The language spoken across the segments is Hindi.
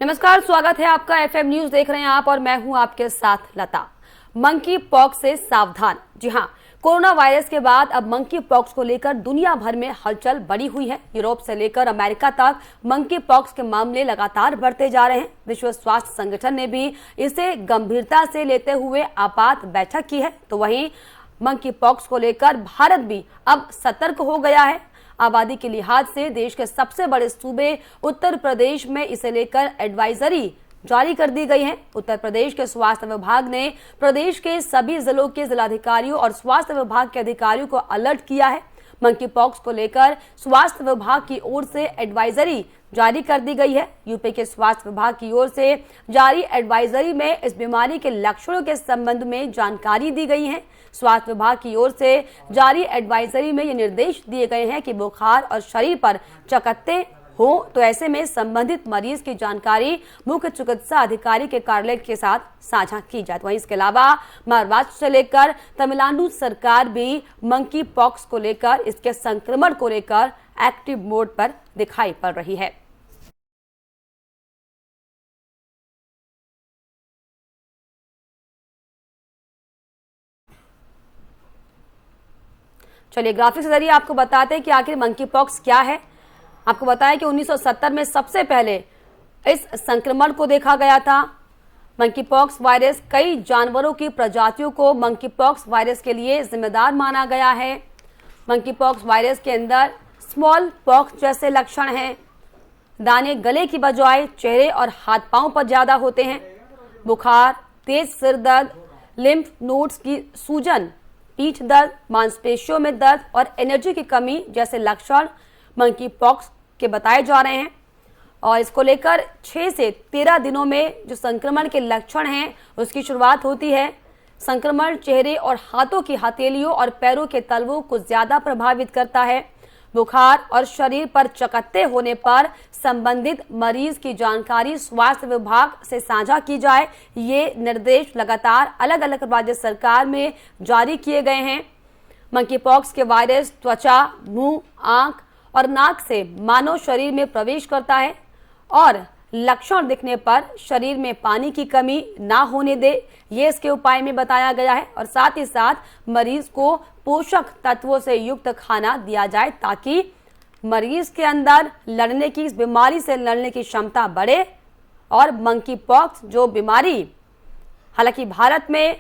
नमस्कार, स्वागत है आपका। एफएम न्यूज देख रहे हैं आप और मैं हूं आपके साथ लता। मंकी पॉक्स से सावधान। जी हां, कोरोना वायरस के बाद अब मंकी पॉक्स को लेकर दुनिया भर में हलचल बढ़ी हुई है। यूरोप से लेकर अमेरिका तक मंकी पॉक्स के मामले लगातार बढ़ते जा रहे हैं। विश्व स्वास्थ्य संगठन ने भी इसे गंभीरता से लेते हुए आपात बैठक की है। तो वहीं मंकी पॉक्स को लेकर भारत भी अब सतर्क हो गया है। आबादी के लिहाज से देश के सबसे बड़े सूबे उत्तर प्रदेश में इसे लेकर एडवाइजरी जारी कर दी गई है। उत्तर प्रदेश के स्वास्थ्य विभाग ने प्रदेश के सभी जिलों के जिलाधिकारियों और स्वास्थ्य विभाग के अधिकारियों को अलर्ट किया है। मंकी पॉक्स को लेकर स्वास्थ्य विभाग की ओर से एडवाइजरी जारी कर दी गई है। यूपी के स्वास्थ्य विभाग की ओर से जारी एडवाइजरी में इस बीमारी के लक्षणों के संबंध में जानकारी दी गई है। स्वास्थ्य विभाग की ओर से जारी एडवाइजरी में ये निर्देश दिए गए हैं कि बुखार और शरीर पर चकत्ते हो तो ऐसे में संबंधित मरीज की जानकारी मुख्य चिकित्सा अधिकारी के कार्यालय के साथ साझा की जाए। वहीं इसके अलावा महाराष्ट्र से लेकर तमिलनाडु सरकार भी मंकी पॉक्स को लेकर इसके संक्रमण को लेकर एक्टिव मोड पर दिखाई पड़ रही है। चलिए ग्राफिक्स के जरिए आपको बताते हैं कि आखिर मंकी पॉक्स क्या है। आपको बताया कि 1970 में सबसे पहले इस संक्रमण को देखा गया था। मंकी पॉक्स वायरस कई जानवरों की प्रजातियों को मंकी पॉक्स वायरस के लिए जिम्मेदार माना गया है। मंकी पॉक्स वायरस के अंदर स्मॉल पॉक्स जैसे लक्षण हैं। दाने गले की बजाय चेहरे और हाथ पांव पर ज्यादा होते हैं। बुखार, तेज सिर दर्द, लिम्फ नोड्स की सूजन, पीठ दर्द, मांसपेशियों में दर्द और एनर्जी की कमी जैसे लक्षण मंकी पॉक्स के बताए जा रहे हैं। और इसको लेकर 6 से 13 दिनों में जो संक्रमण के लक्षण हैं उसकी शुरुआत होती है। संक्रमण चेहरे और हाथों की हथेलियों और पैरों के तलवों को ज्यादा प्रभावित करता है। बुखार और शरीर पर चकत्ते होने पर संबंधित मरीज की जानकारी स्वास्थ्य विभाग से साझा की जाए। ये निर्देश लगातार अलग अलग राज्य सरकार में जारी किए गए हैं। मंकी पॉक्स के वायरस त्वचा, मुंह, आंख और नाक से मानव शरीर में प्रवेश करता है और लक्षण दिखने पर शरीर में पानी की कमी ना होने दे, ये इसके उपाय में बताया गया है। और साथ ही साथ मरीज को पोषक तत्वों से युक्त खाना दिया जाए ताकि मरीज के अंदर लड़ने की, इस बीमारी से लड़ने की क्षमता बढ़े और मंकी पॉक्स जो बीमारी, हालांकि भारत में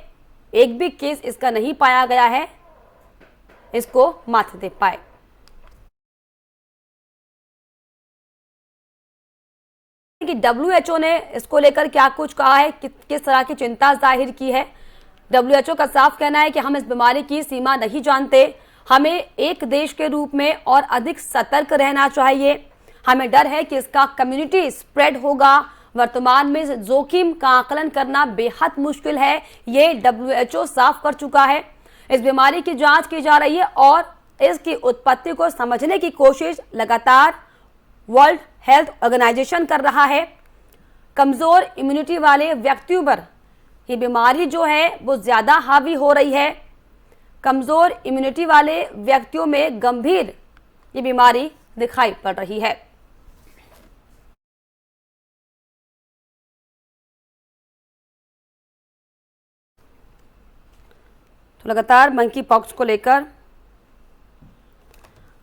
एक भी केस इसका नहीं पाया गया है, इसको मात दे पाए। कि WHO ने इसको लेकर क्या कुछ कहा है, किस तरह की चिंता जाहिर की है। WHO का साफ कहना है कि हम इस बीमारी की सीमा नहीं जानते। हमें एक देश के रूप में और अधिक सतर्क रहना चाहिए। हमें डर है कि इसका कम्युनिटी स्प्रेड होगा। वर्तमान में जोखिम का आकलन करना बेहद मुश्किल है, ये WHO साफ कर चुका है। इस बीमारी की जांच की जा रही है और इसकी उत्पत्ति को समझने की कोशिश लगातार वर्ल्ड हेल्थ ऑर्गेनाइजेशन कर रहा है। कमजोर इम्यूनिटी वाले व्यक्तियों पर ये बीमारी जो है वो ज्यादा हावी हो रही है। कमजोर इम्यूनिटी वाले व्यक्तियों में गंभीर ये बीमारी दिखाई पड़ रही है। तो लगातार मंकी पॉक्स को लेकर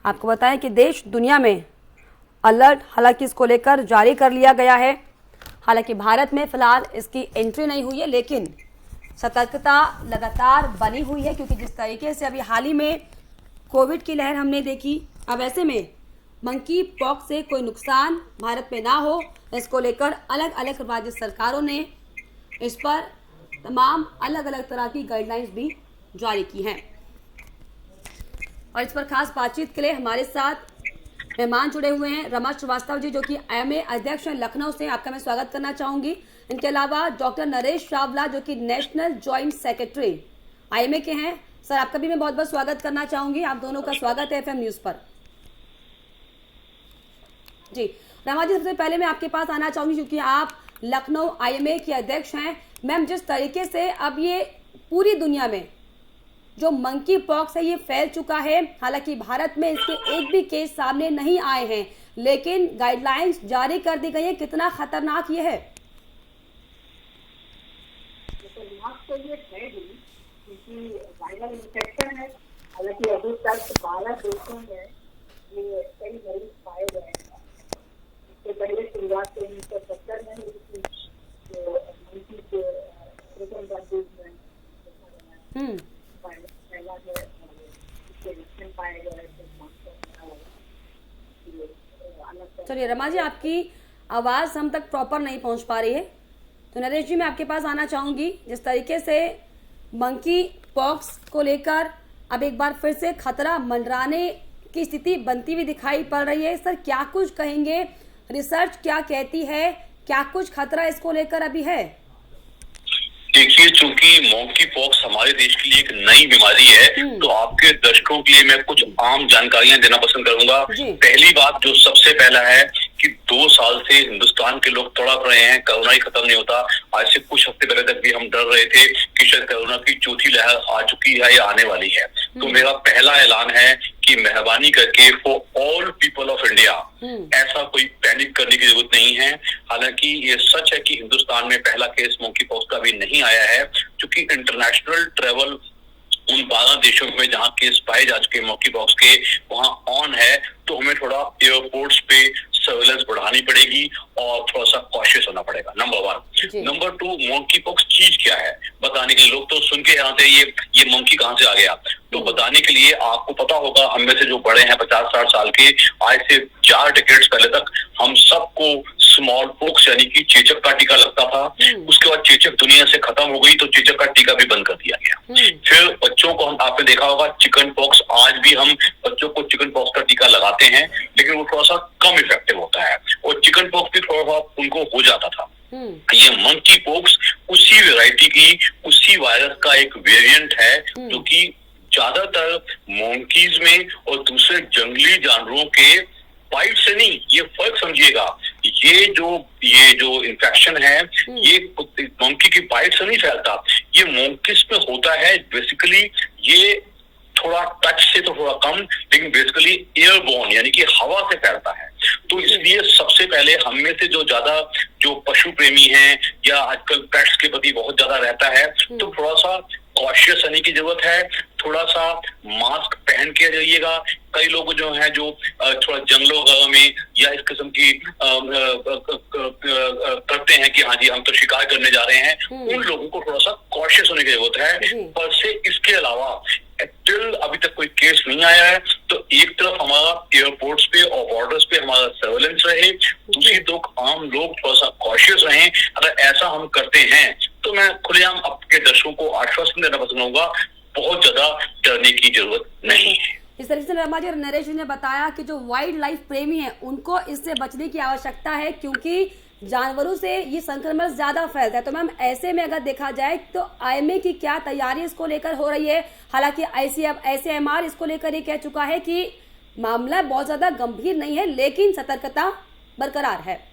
आपको बताएं कि देश दुनिया में अलर्ट हालांकि इसको लेकर जारी कर लिया गया है। हालांकि भारत में फिलहाल इसकी एंट्री नहीं हुई है, लेकिन सतर्कता लगातार बनी हुई है क्योंकि जिस तरीके से अभी हाल ही में कोविड की लहर हमने देखी, अब ऐसे में मंकी पॉक्स से कोई नुकसान भारत में ना हो, इसको लेकर अलग अलग राज्य सरकारों ने इस पर तमाम अलग अलग तरह की गाइडलाइंस भी जारी की हैं। और इस पर खास बातचीत के लिए हमारे साथ मेहमान जुड़े हुए हैं। रमा श्रीवास्तव जी जो कि IMA अध्यक्ष हैं लखनऊ से, आपका मैं स्वागत करना चाहूंगी। इनके अलावा डॉक्टर नरेश चावला जो कि नेशनल जॉइंट सेक्रेटरी IMA के हैं। सर आपका भी मैं बहुत बहुत स्वागत करना चाहूंगी। आप दोनों का स्वागत है FM न्यूज पर। जी रमा जी, सबसे पहले मैं आपके पास आना चाहूंगी क्योंकि आप लखनऊ IMA के अध्यक्ष हैं। मैम, जिस तरीके से अब ये पूरी दुनिया में जो मंकी पॉक्स है ये फैल चुका है, हालांकि भारत में इसके एक भी केस सामने नहीं आए हैं, लेकिन गाइडलाइंस जारी कर दी गई है। कितना खतरनाक ये है? तो ये है ही क्योंकि वायरल इन्फेक्शन है। हालांकि अभी तक 12 देशों में ये कई मरीज पाए गए हैं। इससे पहले शुरुआत 1970 में हुई थी, जो मंकी के अफ्रीकन कंट्रीज में पहला जो इसके लक्षण पाए गए थे। चलिए रमा जी, आपकी आवाज हम तक प्रॉपर नहीं पहुंच पा रही है, तो नरेश जी मैं आपके पास आना चाहूंगी। जिस तरीके से मंकी पॉक्स को लेकर अब एक बार फिर से खतरा मंडराने की स्थिति बनती हुई दिखाई पड़ रही है, सर क्या कुछ कहेंगे? रिसर्च क्या कहती है? क्या कुछ खतरा इसको लेकर अभी है? देखिए, चूंकि मंकी पॉक्स हमारे देश के लिए एक नई बीमारी है, तो आपके दर्शकों के लिए मैं कुछ आम जानकारियां देना पसंद करूंगा। पहली बात जो सबसे पहला है कि 2 साल से हिंदुस्तान के लोग तड़प रहे हैं, कोरोना ही खत्म नहीं होता। आज से कुछ हफ्ते पहले तक भी हम डर रहे थे कि शायद कोरोना की चौथी लहर आ चुकी है या आने वाली है। तो मेरा पहला ऐलान है कि मेहरबानी करके for all people of India ऐसा कोई पैनिक करने की जरूरत नहीं है। हालांकि ये सच है कि हिंदुस्तान में पहला केस मंकी पॉक्स का भी नहीं आया है, क्योंकि इंटरनेशनल ट्रेवल उन 12 देशों में जहां केस पाए जा चुके मंकी पॉक्स के वहां ऑन है। तो हमें थोड़ा एयरपोर्ट्स पे सर्वेलेंस बढ़ानी पड़ेगी और थोड़ा सा कॉशियस होना पड़ेगा, नंबर 1। नंबर 2, मंकी पॉक्स चीज क्या है बताने के लिए लोग तो सुन के यहाँ से ये मंकी कहाँ से आ गया, तो बताने के लिए आपको पता होगा, हम में से जो बड़े हैं 50-60 साल के, आज से 4 डिकेड्स पहले तक हम सबको स्मॉल पॉक्स यानी कि चेचक का टीका लगता था। उसके बाद चेचक दुनिया से खत्म हो गई तो चेचक का टीका भी बंद कर दिया गया। फिर बच्चों को आपने देखा होगा चिकन पॉक्स, आज भी हम बच्चों को चिकन पॉक्स का टीका लगाते हैं, लेकिन वो थोड़ा सा कम इफेक्टिव होता है और चिकन पॉक्स भी थोड़ा सा उनको हो जाता था। ये मंकी पॉक्स उसी वैरायटी की, उसी वायरस का एक वेरिएंट है जो कि ज्यादातर मंकीज में और दूसरे जंगली जानवरों के बाइट से नहीं, ये फर्क समझिएगा, ये जो इन्फेक्शन है ये मंकी की बाइट से नहीं फैलता, ये मंकीज में होता है। बेसिकली ये थोड़ा टच से तो थोड़ा कम, लेकिन बेसिकली एयरबोर्न यानी कि हवा से फैलता है। तो इसलिए सबसे पहले हम में से जो ज्यादा जो पशु प्रेमी हैं या आजकल पेट्स के प्रति बहुत ज्यादा रहता है, तो थोड़ा सा कॉशियस रहने की जरूरत है। थोड़ा सा मास्क पहन के जाइएगा। कई लोग जो हैं जो थोड़ा जंगलों वगैरह में या इस किस्म की करते हैं कि हाँ जी हम तो शिकार करने जा रहे हैं, उन लोगों को थोड़ा सा कॉशियस होने की जरूरत है। पर से इसके अलावा टिल अभी तक कोई केस नहीं आया है, तो एक तरफ हमारा एयरपोर्ट्स पे और बॉर्डर्स पे हमारा सर्वेलेंस रहे, दूसरी तरफ आम लोग थोड़ा सा कॉशियस रहें। अगर ऐसा हम करते हैं तो मैं खुलेआम आपके दर्शकों को आश्वासन देना पसंद करूंगा, बहुत ज्यादा डरने की जरूरत नहीं है। इस तरीके से रमा जी और नरेश जी ने बताया कि जो वाइल्ड लाइफ प्रेमी है उनको इससे बचने की आवश्यकता है, क्योंकि जानवरों से ये संक्रमण ज्यादा फैलता है। तो मैम ऐसे में अगर देखा जाए तो आईएमए की क्या तैयारी इसको लेकर हो रही है? हालांकि ICMR इसको लेकर ये कह चुका है कि मामला बहुत ज्यादा गंभीर नहीं है, लेकिन सतर्कता बरकरार है।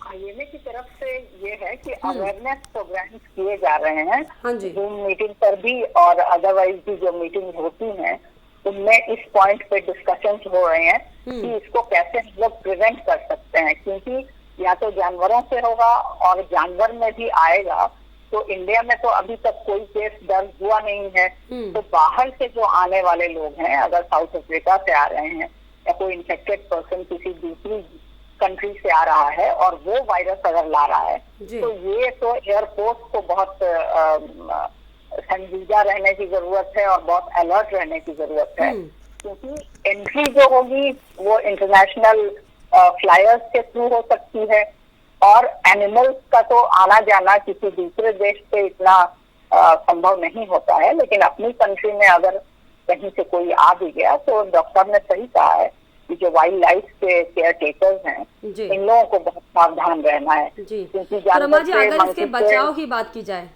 आईएमए की तरफ से ये है कि अवेयरनेस प्रोग्राम्स किए जा रहे हैं। हाँ जी, जूम मीटिंग पर भी और अदरवाइज भी जो मीटिंग होती हैं उनमें इस पॉइंट पे डिस्कशंस हो रहे हैं कि इसको कैसे हम लोग प्रिवेंट कर सकते हैं, क्योंकि या तो जानवरों से होगा और जानवर में भी आएगा। तो इंडिया में तो अभी तक कोई केस दर्ज हुआ नहीं है, तो बाहर से जो आने वाले लोग हैं, अगर साउथ अफ्रीका से आ रहे हैं या कोई इन्फेक्टेड पर्सन किसी दूसरी कंट्री से आ रहा है और वो वायरस अगर ला रहा है, तो ये तो एयरपोर्ट को बहुत संजीदा रहने की जरूरत है और बहुत अलर्ट रहने की जरूरत है, क्योंकि एंट्री जो होगी वो इंटरनेशनल फ्लायर्स के थ्रू हो सकती है और एनिमल्स का तो आना जाना किसी दूसरे देश पे इतना संभव नहीं होता है। लेकिन अपनी कंट्री में अगर कहीं से कोई आ भी गया तो डॉक्टर ने सही कहा है कि जो वाइल्ड लाइफ के केयर टेकर्स हैं इन लोगों को बहुत सावधान रहना है। क्योंकि जानवर से अगर इसके बचाव की बात की जाए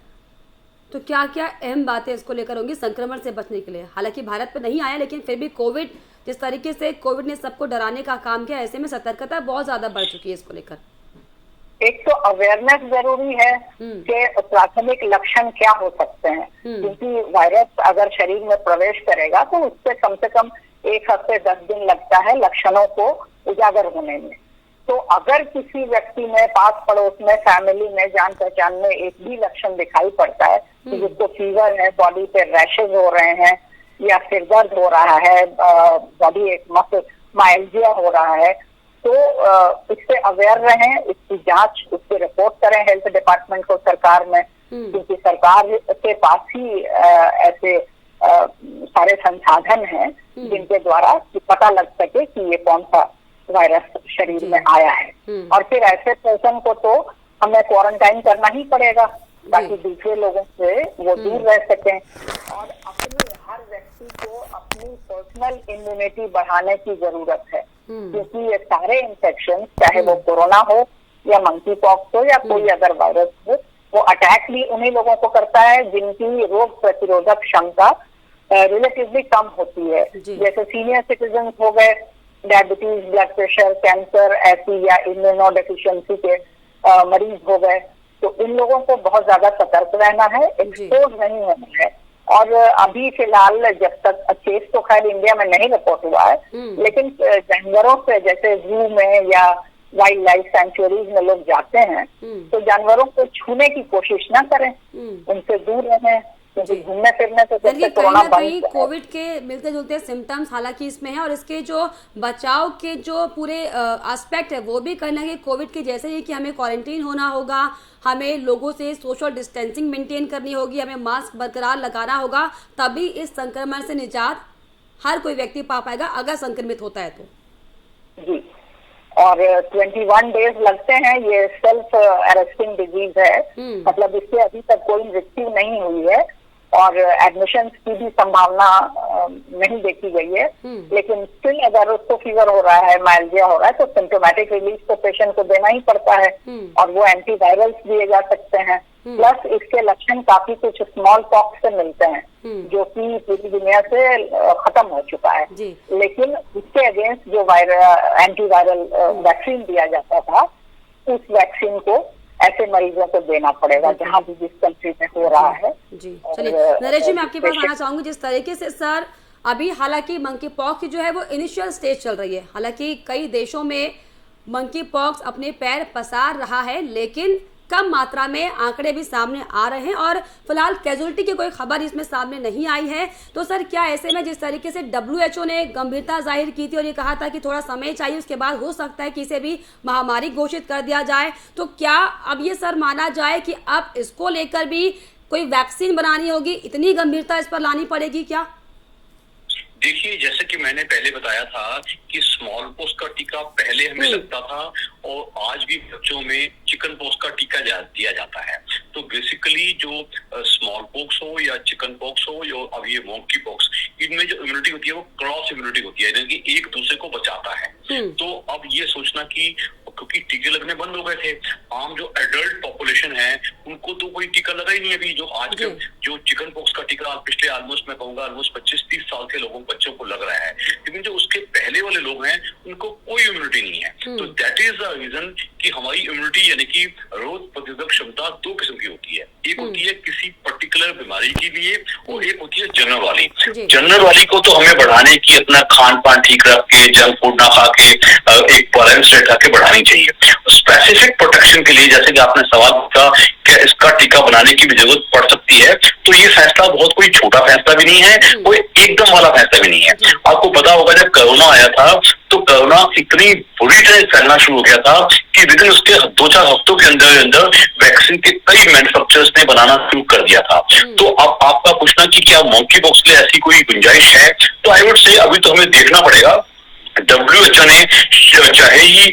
तो क्या क्या अहम बातें इसको लेकर होंगी संक्रमण से बचने के लिए? हालांकि भारत पे नहीं आया, लेकिन फिर भी कोविड जिस तरीके से कोविड ने सबको डराने का काम किया, ऐसे में सतर्कता बहुत ज्यादा बढ़ चुकी है इसको लेकर। एक तो अवेयरनेस जरूरी है कि प्राथमिक लक्षण क्या हो सकते हैं, क्योंकि वायरस अगर शरीर में प्रवेश करेगा तो उससे कम से कम 1 हफ्ते 10 दिन लगता है लक्षणों को उजागर होने में। तो अगर किसी व्यक्ति में, पास पड़ोस में, फैमिली में, जान पहचान में एक भी लक्षण दिखाई पड़ता है कि जिसको फीवर है, बॉडी पे रैशेज हो रहे हैं या सिर दर्द हो रहा है, बॉडी एक माइल्जिया हो रहा है, तो इससे अवेयर रहें, इसकी जांच, उसकी रिपोर्ट करें हेल्थ डिपार्टमेंट को सरकार में, क्योंकि सरकार के पास ही ऐसे सारे संसाधन हैं जिनके द्वारा पता लग सके कि ये कौन सा वायरस शरीर में आया है। और फिर ऐसे पर्सन को तो हमें क्वारंटाइन करना ही पड़ेगा ताकि दूसरे लोगों से वो दूर रह सकें। और अपनी, हर व्यक्ति को अपनी पर्सनल इम्यूनिटी बढ़ाने की जरूरत है, क्योंकि ये सारे इन्फेक्शन, चाहे वो कोरोना हो या मंकी पॉक्स हो या कोई अगर वायरस हो, वो अटैक भी उन्हीं लोगों को करता है जिनकी रोग प्रतिरोधक क्षमता रिलेटिवली कम होती है। जैसे सीनियर सिटीजन हो गए, डायबिटीज, ब्लड प्रेशर, कैंसर ऐसी या इम्यूनो डेफिशिएंसी के मरीज हो गए, तो इन लोगों को बहुत ज्यादा सतर्क रहना है, एक्सपोज नहीं होना है। और अभी फिलहाल जब तक केस तो खैर इंडिया में नहीं रिपोर्ट हुआ है, लेकिन जानवरों से, जैसे जू में या वाइल्ड लाइफ सेंचुरीज में लोग जाते हैं, तो जानवरों को छूने की कोशिश ना करें, उनसे दूर रहें, क्योंकि घूमने फिरने से कोरोना कहीं कोविड के मिलते जुलते सिम्टम्स हालांकि इसमें है, और इसके जो बचाव के जो पूरे एस्पेक्ट है वो भी कहीं ना कहीं कोविड के जैसे ही कि हमें क्वारंटीन होना होगा, हमें लोगों से सोशल डिस्टेंसिंग मेंटेन करनी होगी, हमें मास्क बरकरार लगाना होगा, तभी इस संक्रमण से निजात हर कोई व्यक्ति पा पाएगा अगर संक्रमित होता है तो। जी, और 21 डेज लगते हैं। ये सेल्फ अरेस्टिंग डिजीज है, मतलब इससे अभी तक कोई मृत्यु नहीं हुई है और एडमिशन की भी संभावना नहीं देखी गई है। लेकिन स्टिल अगर उसको फीवर हो रहा है, माइल्जिया हो रहा है, तो सिम्टोमेटिक रिलीफ तो पेशेंट को देना ही पड़ता है और वो एंटीवायरल्स दिए जा सकते हैं। प्लस इसके लक्षण काफी कुछ स्मॉल पॉक्स से मिलते हैं जो कि पूरी दुनिया से खत्म हो चुका है। लेकिन इसके अगेंस्ट जो एंटीवायरल वैक्सीन दिया जाता था, उस वैक्सीन को ऐसे मरीजों को देना पड़ेगा जहां भी जिस कंट्री में हो रहा है। जी, चलिए नरेश जी, मैं आपके पास आना चाहूंगी। जिस तरीके से सर अभी हालांकि मंकी पॉक्स जो है वो इनिशियल स्टेज चल रही है, हालांकि कई देशों में मंकी पॉक्स अपने पैर पसार रहा है, लेकिन कम मात्रा में आंकड़े भी सामने आ रहे हैं और फिलहाल कैजुअलिटी की कोई खबर इसमें सामने नहीं आई है। तो सर क्या ऐसे में जिस तरीके से WHO ने गंभीरता जाहिर की थी और ये कहा था कि थोड़ा समय चाहिए, उसके बाद हो सकता है कि इसे भी महामारी घोषित कर दिया जाए, तो क्या अब ये सर माना जाए कि अब इसको लेकर भी कोई वैक्सीन बनानी होगी, इतनी गंभीरता इस पर लानी पड़ेगी क्या? देखिए, जैसे कि मैंने पहले बताया था कि स्मॉल पॉक्स का टीका पहले हमें लगता था और आज भी बच्चों में चिकन पॉक्स का टीका दिया जाता है। तो बेसिकली जो स्मॉल पॉक्स हो या चिकन पॉक्स हो या अब ये मंकी पॉक्स, इनमें जो इम्यूनिटी होती है वो क्रॉस इम्यूनिटी होती है, यानी कि एक दूसरे को बचाता है। तो अब ये सोचना कि क्योंकि टीके लगने बंद हो गए थे, आम जो एडल्ट पॉपुलेशन है उनको तो कोई टीका लगा ही नहीं। अभी जो आज के जो चिकन पॉक्स का टीका पिछले ऑलमोस्ट मैं कहूंगा ऑलमोस्ट 25-30 साल के बच्चों को लग रहा है, लेकिन जो उसके पहले वाले लोग हैं उनको कोई इम्यूनिटी नहीं है। तो दैट इज द रीजन कि हमारी इम्यूनिटी यानी कि रोग प्रतिरोधक क्षमता दो किस्म की होती है, एक होती है किसी पर्टिकुलर बीमारी के लिए और एक होती है जनरल वाली। जनरल वाली को तो हमें बढ़ाने की अपना खान पान ठीक रख के, जंक फूड ना खा के, एक बैलेंस डाइट खा के बढ़ानी चाहिए। स्पेसिफिक प्रोटेक्शन के लिए जैसे कि आपने सवाल पूछा क्या इसका टीका बनाने की भी जरूरत पड़ सकती है, तो ये फैसला बहुत कोई छोटा फैसला भी नहीं है, कोई एकदम वाला फैसला भी नहीं है। आपको पता होगा जब कोरोना आया था तो कोरोना इतनी बुरी तरह फैलना शुरू हो गया था कि विदिन उसके 2-4 हफ्तों के अंदर वैक्सीन के कई मैन्युफैक्चरर्स ने बनाना शुरू कर दिया था। तो अब आपका पूछना कि क्या मंकी पॉक्स के लिए ऐसी कोई गुंजाइश है, तो आई वुड से अभी तो हमें देखना पड़ेगा। WHO ने चाहे ही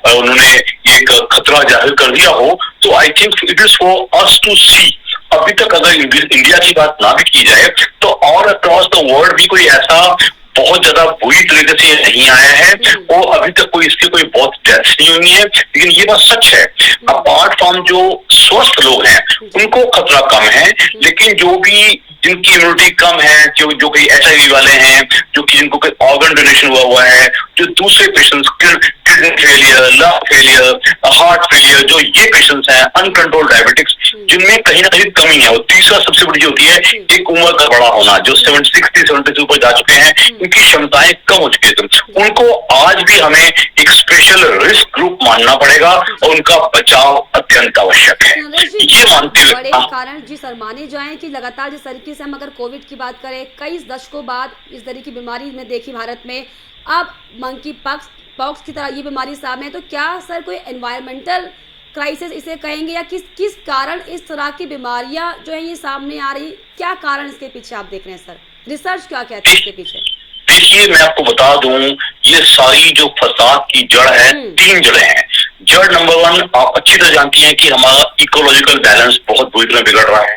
उन्होंने एक खतरा जाहिर कर दिया हो, तो I think it is for us to see. अभी तक अगर इंडिया की बात ना भी की जाए तो और अक्रॉस द वर्ल्ड भी कोई ऐसा बहुत ज्यादा बुरी तरीके से नहीं आया है और अभी तक कोई इसके कोई बहुत डेथ्स नहीं हुई है। लेकिन ये बात सच है, अपार्ट फ्रॉम जो स्वस्थ लोग हैं उनको खतरा कम है, लेकिन जो भी जिनकी इम्यूनिटी कम है, जो कोई HIV वाले हैं, जो कि जिनको कोई ऑर्गन डोनेशन हुआ है, जो दूसरे patients kidney failure, lung failure, heart failure, जो ये पेशेंट्स हैं, अनकंट्रोल्ड डायबिटिक्स, जिनमें कहीं ना कहीं कमी है। और तीसरा सबसे बड़ी जो होती है एक उम्र का बड़ा होना, जो 70 से ऊपर जा चुके हैं, इनकी क्षमताएं कम हो चुकी है, उनको आज भी हमें एक स्पेशल रिस्क ग्रुप मानना पड़ेगा और उनका बचाव अत्यंत आवश्यक है। ये मानते हुए बड़े कारण जी सर माने जाए कि लगातार जिस तरीके से हम अगर कोविड की बात करें, कई दशकों बाद इस तरह की बीमारी में देखी भारत में, अब मंकी पॉक्स की तरह ये बीमारी सामने है, तो क्या सर कोई एनवायरमेंटल क्राइसिस इसे कहेंगे, या किस कारण इस तरह की बीमारियां जो है ये सामने आ रही, क्या कारण इसके पीछे आप देख रहे हैं सर? रिसर्च क्या कहती है इसके पीछे? देखिए, मैं आपको बता दूं, ये सारी जो फसाद की जड़ है, 3 जड़ें हैं। जड़ नंबर 1, आप अच्छी तरह जानती हैं कि हमारा इकोलॉजिकल बैलेंस बहुत बुरी तरह बिगड़ रहा है।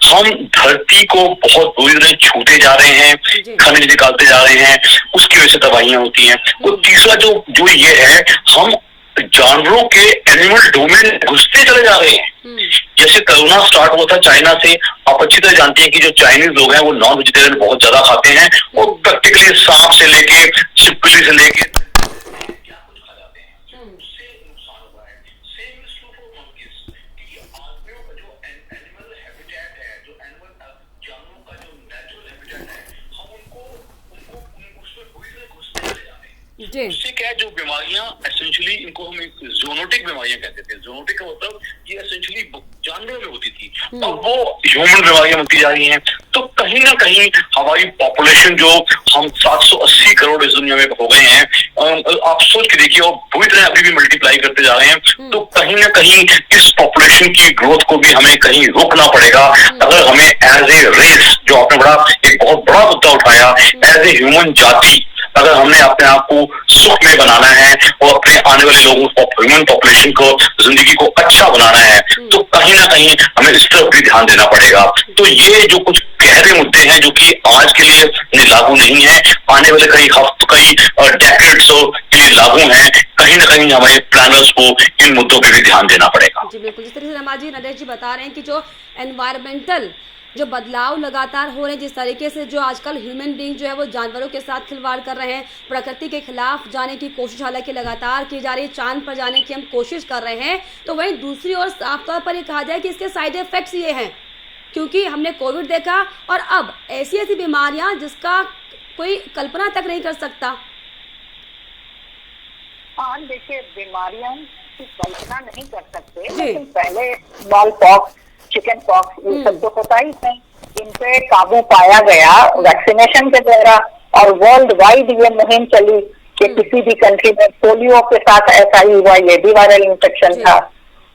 हम धरती को बहुत बुरी तरह छूते जा रहे हैं, खनिज निकालते जा रहे हैं, उसकी वजह से तबाहियां होती हैं। और तीसरा जो ये है, हम जानवरों के एनिमल डोमेन घुसते चले जा रहे हैं। जैसे कोरोना स्टार्ट हुआ था चाइना से, आप अच्छी तरह जानते हैं कि जो चाइनीज लोग हैं वो नॉन वेजिटेरियन बहुत ज्यादा खाते हैं और प्रैक्टिकली सांप से लेके छिपकली से लेके क्या कुछ खा जाते हैं, उससे नुकसान हुआ है। Same is true for monkeys, कि आदमियों का जो एनिमल हैबिटेट है, जो एनिमल जानवरों का जो नेचुरल हैबिटेट है, हम उनको उसमें पूरी तरह घुसते चले जा रहे हैं। उससे क्या है, जो बीमारियां एसेंशियली, इनको हम एक ज़ूनोटिक बीमारियां कहते थे। ज़ूनोटिक का मतलब ये एसेंशियली जानवरों में होती थी, अब वो ह्यूमन बीमारियां बनती जा रही हैं। तो कहीं ना कहीं हमारी पॉपुलेशन, जो हम 780 करोड़ इस दुनिया में हो गए हैं, आप सोच के देखिए, और पूरी तरह अभी भी मल्टीप्लाई करते जा रहे हैं। तो कहीं ना कहीं इस पॉपुलेशन की ग्रोथ को भी हमें कहीं रोकना पड़ेगा, अगर हमें एज ए रेस, जो आपने एक बहुत बड़ा मुद्दा उठाया, एज ए ह्यूमन जाति, अगर हमने अपने आप को सुख में बनाना है और अपने आने वाले लोगों को, ह्यूमन पॉपुलेशन को, जिंदगी को अच्छा बनाना है, तो कहीं ना कहीं हमें इस तरफ भी ध्यान देना पड़ेगा। तो ये जो कुछ गहरे मुद्दे हैं, जो कि आज के लिए लागू नहीं है, आने वाले कई डेकेड्स के लिए लागू हैं, कहीं ना कहीं हमारे प्लानर्स को इन मुद्दों पे भी ध्यान देना पड़ेगा। जी बिल्कुल, जिस तरह से रमाजी नरेश जी बता रहे हैं कि जो एनवायरमेंटल जो बदलाव लगातार हो रहे हैं, जिस तरीके से जो आजकल ह्यूमन बीइंग जो है वो जानवरों के साथ खिलवाड़ कर रहे हैं, प्रकृति के खिलाफ जाने की कोशिश हालांकि लगातार की जा रही है, चांद पर जाने की हम कोशिश कर रहे हैं, तो वहीं दूसरी ओर साफ तौर पर ये कहा जाए कि इसके साइड इफेक्ट्स ये हैं, क्योंकि हमने कोविड देखा और अब ऐसी बीमारियां जिसका कोई कल्पना तक नहीं कर सकता। हाँ, देखिए, बीमारियां की कल्पना नहीं कर सकते, लेकिन पहले स्मॉल पॉक्स, चिकन पॉक्स, ये सब तो होता ही है। इन पे काबू पाया गया वैक्सीनेशन के द्वारा, और वर्ल्ड वाइड ये मुहिम चली कि किसी भी कंट्री में पोलियो के साथ ऐसा ही हुआ, ये भी वायरल इन्फेक्शन था।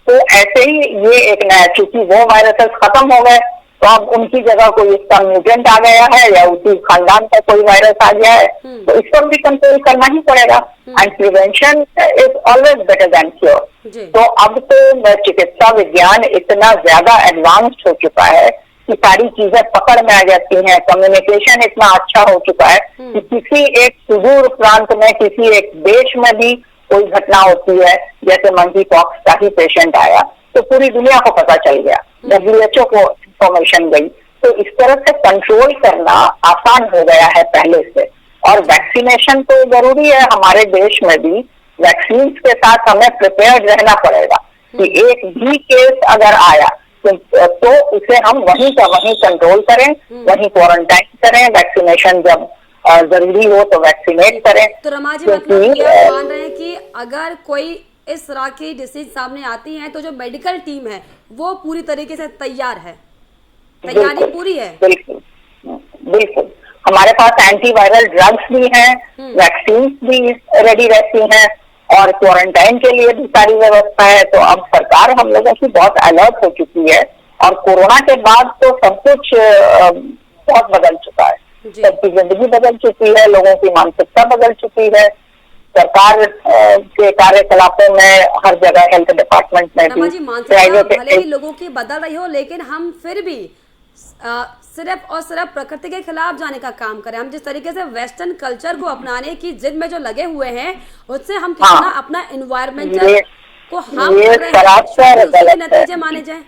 तो ऐसे ही ये एक नया, क्योंकि वो वायरसेस खत्म हो गए, तो अब उनकी जगह कोई इसका म्यूटेंट आ गया है या उसी खानदान का कोई वायरस आ गया है, तो इस पर भी कंट्रोल करना ही पड़ेगा। And prevention is always better than cure. तो अब तो चिकित्सा विज्ञान इतना ज्यादा एडवांस्ड हो चुका है कि सारी चीजें पकड़ में आ जाती हैं, कम्युनिकेशन इतना अच्छा हो चुका है कि किसी एक सुदूर प्रांत में, किसी एक देश में भी कोई घटना होती है, जैसे मंकी पॉक्स का ही पेशेंट आया, तो पूरी दुनिया को पता चल गया, WHO को इंफॉर्मेशन गई। तो इस तरह से कंट्रोल करना आसान हो गया है पहले से। और वैक्सीनेशन तो जरूरी है, हमारे देश में भी वैक्सीन के साथ हमें प्रिपेयर्ड रहना पड़ेगा कि एक भी केस अगर आया तो उसे हम वहीं का वहीं कंट्रोल करें, वहीं क्वारंटाइन करें, वैक्सीनेशन जब जरूरी हो तो वैक्सीनेट करें। तो रमा जी, मतलब ये मान रहे हैं कि अगर कोई इस तरह की डिसीज सामने आती है तो जो मेडिकल टीम है वो पूरी तरीके से तैयार है, तैयारी पूरी है? बिल्कुल बिल्कुल, हमारे पास एंटीवायरल ड्रग्स भी हैं, वैक्सीन भी रेडी रहती हैं, और क्वारंटाइन के लिए भी सारी व्यवस्था है। तो अब सरकार हम लोगों की बहुत अलर्ट हो चुकी है, और कोरोना के बाद तो सब कुछ बहुत बदल चुका है, सबकी जिंदगी बदल चुकी है, लोगों की मानसिकता बदल चुकी है। सरकार के कार्यकलापों में हर जगह, हेल्थ डिपार्टमेंट में भी भले ही लोगों की बदल रही हो, लेकिन हम फिर भी सिर्फ और सिर्फ प्रकृति के खिलाफ जाने का काम करें। हम जिस तरीके से वेस्टर्न कल्चर को अपनाने की जिद में जो लगे हुए हैं, उससे हम कितना अपना एनवायरमेंटल को हम नतीजे माने जाए।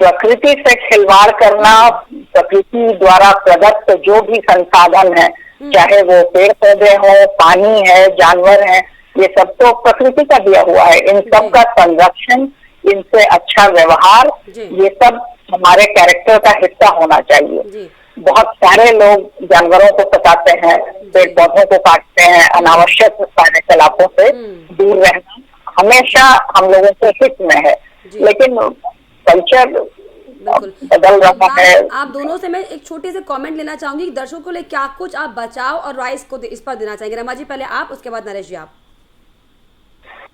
प्रकृति से खिलवाड़ करना, प्रकृति द्वारा प्रदत्त जो भी संसाधन है, चाहे वो पेड़ पौधे हो, पानी है, जानवर है, ये सब तो प्रकृति का दिया हुआ है। इन सब का संरक्षण इनसे अच्छा व्यवहार, ये सब हमारे कैरेक्टर का हिस्सा होना चाहिए। बहुत सारे लोग जानवरों को सताते हैं, पेड़ पौधों को काटते हैं, अनावश्यक कार्यकलापों से दूर रहना हमेशा हम लोगों के हित में है, लेकिन कल्चर बदल रहा है। आप दोनों से मैं एक छोटे से कमेंट लेना चाहूंगी कि दर्शकों को लिए क्या कुछ आप बचाव और राइस को इस पर देना चाहेंगे। रमा जी पहले आप, उसके बाद नरेश जी आप।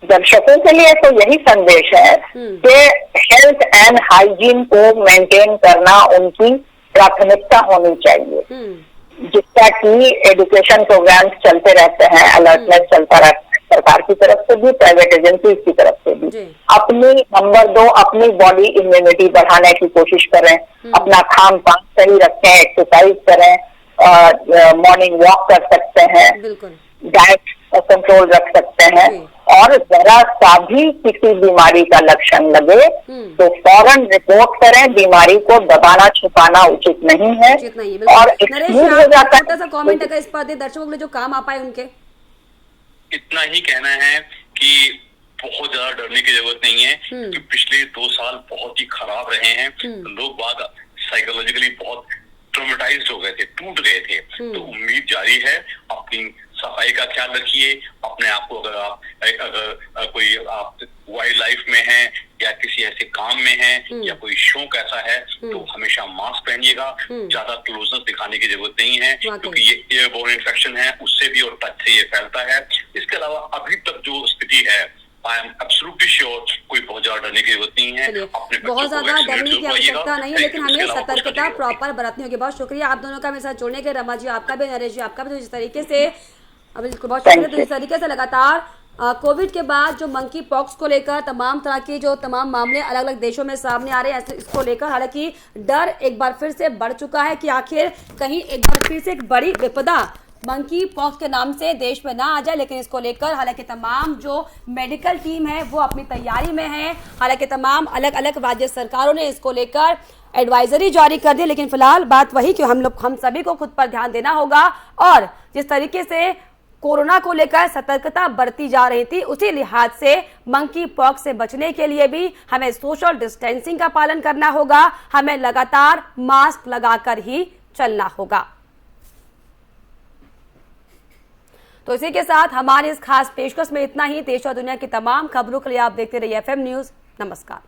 दर्शकों के लिए तो यही संदेश है कि हेल्थ एंड हाइजीन को मेंटेन करना उनकी प्राथमिकता होनी चाहिए, जिसका कि एजुकेशन प्रोग्राम्स चलते रहते हैं, अलर्टनेस चलता रहता है सरकार की तरफ से भी, प्राइवेट एजेंसी की तरफ से भी। अपनी नंबर 2 अपनी बॉडी इम्यूनिटी बढ़ाने की कोशिश करें, अपना खान पान सही रखें, एक्सरसाइज करें, मॉर्निंग वॉक कर सकते हैं, डाइट कंट्रोल रख सकते हैं, और जरा सा भी किसी बीमारी का लक्षण लगे तो फौरन रिपोर्ट करें। बीमारी को दबाना छुपाना उचित नहीं है। और नरेश हो जाता है। छोटा सा कमेंट अगर इस पर दे दर्शकों के लिए जो काम आ पाए उनके। इतना ही कहना है कि बहुत ज्यादा डरने की जरूरत नहीं है, कि पिछले 2 साल बहुत ही खराब रहे हैं। लोग बाग साइकोलॉजिकली बहुत ट्रॉमेटाइज्ड हो गए थे, टूट गए थे। तो उम्मीद जारी है, अपनी सफाई का ख्याल रखिए, अपने आप को अगर कोई आप वाइल्ड लाइफ में है या किसी ऐसे काम में है या कोई शौक ऐसा है तो हमेशा मास्क पहनिएगा। ज्यादा क्लोजनेस दिखाने की जरूरत नहीं है, क्योंकि ये एयरबोर्न इन्फेक्शन है, उससे भी और टच से ये फैलता है। इसके अलावा अभी तक जो स्थिति है, आई एम एब्सोल्युटली श्योर, कोई बहुत ज्यादा डरने की जरूरत नहीं है। अपने बहुत ज्यादा डरने की आवश्यकता नहीं है, लेकिन हमें सतर्कता प्रॉपर बरतनी होगी। बहुत शुक्रिया आप दोनों का मेरे साथ जुड़ने के। रमा जी आपका भी, नरेश जी आपका भी। तो इस तरीके से बहुत शुक्रिया। तो इस तरीके से लगातार कोविड के बाद जो मंकी पॉक्स को लेकर तमाम तरह के जो तमाम मामले अलग अलग देशों में सामने आ रहे हैं, इसको लेकर हालांकि डर एक बार फिर से बढ़ चुका है कि आखिर कहीं एक बार फिर से एक बड़ी विपदा मंकी पॉक्स के नाम से देश में ना आ जाए। लेकिन इसको लेकर हालांकि तमाम जो मेडिकल टीम है वो अपनी तैयारी में है। हालांकि तमाम अलग अलग राज्य सरकारों ने इसको लेकर एडवाइजरी जारी कर दी, लेकिन फिलहाल बात वही कि हम सभी को खुद पर ध्यान देना होगा। और जिस तरीके से कोरोना को लेकर सतर्कता बरती जा रही थी, उसी लिहाज से मंकी पॉक्स से बचने के लिए भी हमें सोशल डिस्टेंसिंग का पालन करना होगा। हमें लगातार मास्क लगाकर ही चलना होगा। तो इसी के साथ हमारी इस खास पेशकश में इतना ही। देश और दुनिया की तमाम खबरों के लिए आप देखते रहिए FM न्यूज। नमस्कार।